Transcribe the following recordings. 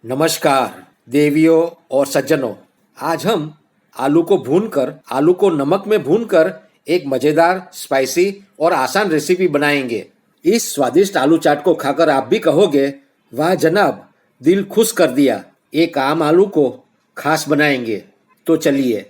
नमस्कार देवियों और सज्जनों। आज हम आलू को नमक में भूनकर एक मज़ेदार, स्पाइसी और आसान रेसिपी बनाएंगे। इस स्वादिष्ट आलू चाट को खाकर आप भी कहोगे, वाह जनाब, दिल खुश कर दिया। एक आम आलू को खास बनाएंगे। तो चलिए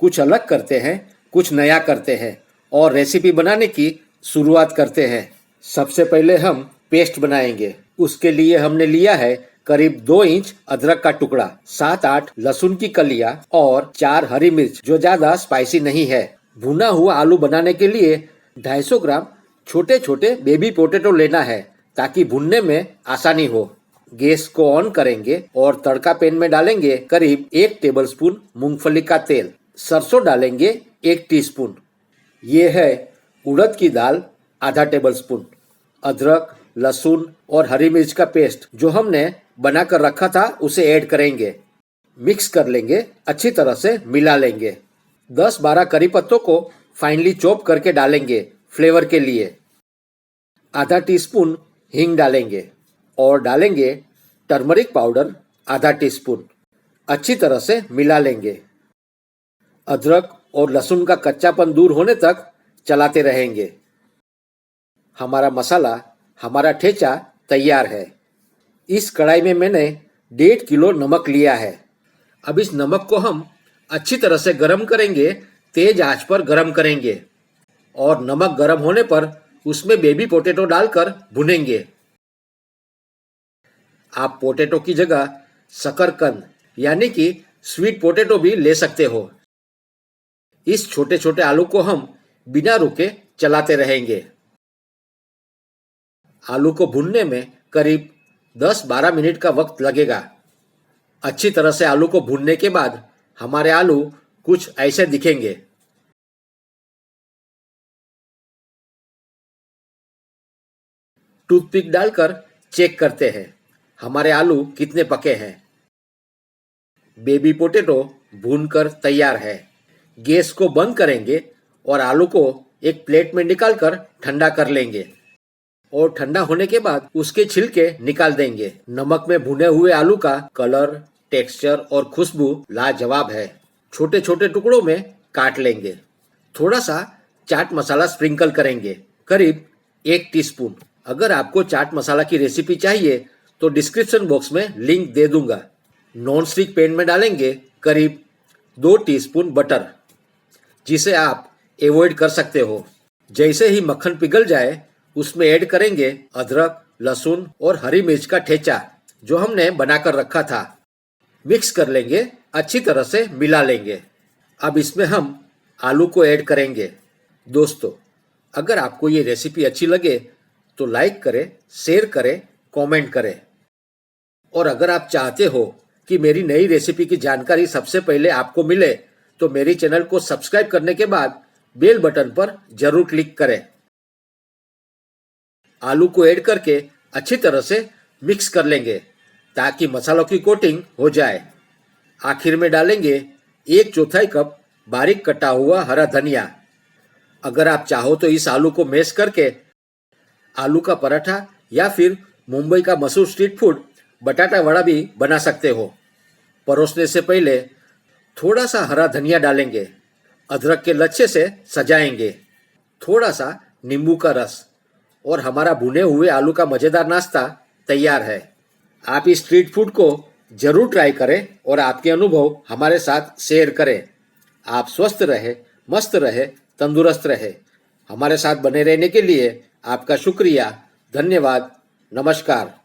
कुछ अलग करते हैं, कुछ नया करते हैं और रेसिपी बनाने की शुरुआत करते हैं। सबसे पहले हम पेस्ट बनाएंगे। उसके लिए हमने लिया है करीब 2 इंच अदरक का टुकड़ा, 7-8 लहसुन की कलियां और 4 हरी मिर्च जो ज्यादा स्पाइसी नहीं है। भुना हुआ आलू बनाने के लिए 250 ग्राम छोटे छोटे बेबी पोटैटो लेना है ताकि भुनने में आसानी हो। गैस को ऑन करेंगे और तड़का पैन में डालेंगे करीब 1 टेबलस्पून मूंगफली का तेल। सरसों डालेंगे 1 टीस्पून। ये है उड़द की दाल आधा टेबलस्पून। अदरक, लहसुन और हरी मिर्च का पेस्ट जो हमने बनाकर रखा था उसे ऐड करेंगे। मिक्स कर लेंगे, अच्छी तरह से मिला लेंगे। 10-12 करी पत्तों को फाइनली चॉप करके डालेंगे फ्लेवर के लिए। आधा टीस्पून हींग डालेंगे और डालेंगे टर्मरिक पाउडर आधा टीस्पून। अच्छी तरह से मिला लेंगे। अदरक और लहसुन का कच्चापन दूर होने तक चलाते रहेंगे। हमारा मसाला, हमारा ठेचा तैयार है। इस कढ़ाई में मैंने 1.5 किलो नमक लिया है। अब इस नमक को हम अच्छी तरह से गर्म करेंगे, तेज आंच पर गर्म करेंगे और नमक गर्म होने पर उसमें बेबी पोटैटो डालकर भुनेंगे। आप पोटैटो की जगह शकरकंद यानी कि स्वीट पोटैटो भी ले सकते हो। इस छोटे छोटे आलू को हम बिना रुके चलाते रहेंगे। आलू को भुनने में करीब 10-12 मिनट का वक्त लगेगा। अच्छी तरह से आलू को भूनने के बाद हमारे आलू कुछ ऐसे दिखेंगे। टूथपिक डालकर चेक करते हैं हमारे आलू कितने पके हैं। बेबी पोटैटो भूनकर तैयार है। गैस को बंद करेंगे और आलू को एक प्लेट में निकालकर ठंडा कर लेंगे और ठंडा होने के बाद उसके छिलके निकाल देंगे। नमक में भुने हुए आलू का कलर, टेक्सचर और खुशबू लाजवाब है। छोटे छोटे टुकड़ों में काट लेंगे। थोड़ा सा चाट मसाला स्प्रिंकल करेंगे, करीब 1 टीस्पून। अगर आपको चाट मसाला की रेसिपी चाहिए तो डिस्क्रिप्शन बॉक्स में लिंक दे दूंगा। नॉन स्टिक पैन में डालेंगे करीब 2 टीस्पून बटर, जिसे आप एवॉइड कर सकते हो। जैसे ही मक्खन पिघल जाए उसमें ऐड करेंगे अदरक, लहसुन और हरी मिर्च का ठेचा जो हमने बनाकर रखा था। मिक्स कर लेंगे, अच्छी तरह से मिला लेंगे। अब इसमें हम आलू को ऐड करेंगे। दोस्तों, अगर आपको ये रेसिपी अच्छी लगे तो लाइक करें, शेयर करें, कमेंट करें। और अगर आप चाहते हो कि मेरी नई रेसिपी की जानकारी सबसे पहले आपको मिले तो मेरी चैनल को सब्सक्राइब करने के बाद बेल बटन पर जरूर क्लिक करें। आलू को ऐड करके अच्छी तरह से मिक्स कर लेंगे ताकि मसालों की कोटिंग हो जाए। आखिर में डालेंगे 1/4 कप बारीक कटा हुआ हरा धनिया। अगर आप चाहो तो इस आलू को मैश करके आलू का पराठा या फिर मुंबई का मशहूर स्ट्रीट फूड बटाटा वड़ा भी बना सकते हो। परोसने से पहले थोड़ा सा हरा धनिया डालेंगे। अदरक के लच्छे से सजाएंगे। थोड़ा सा नींबू का रस और हमारा भुने हुए आलू का मजेदार नाश्ता तैयार है। आप इस स्ट्रीट फूड को जरूर ट्राई करें और आपके अनुभव हमारे साथ शेयर करें। आप स्वस्थ रहे, मस्त रहे, तंदुरुस्त रहे। हमारे साथ बने रहने के लिए आपका शुक्रिया। धन्यवाद। नमस्कार।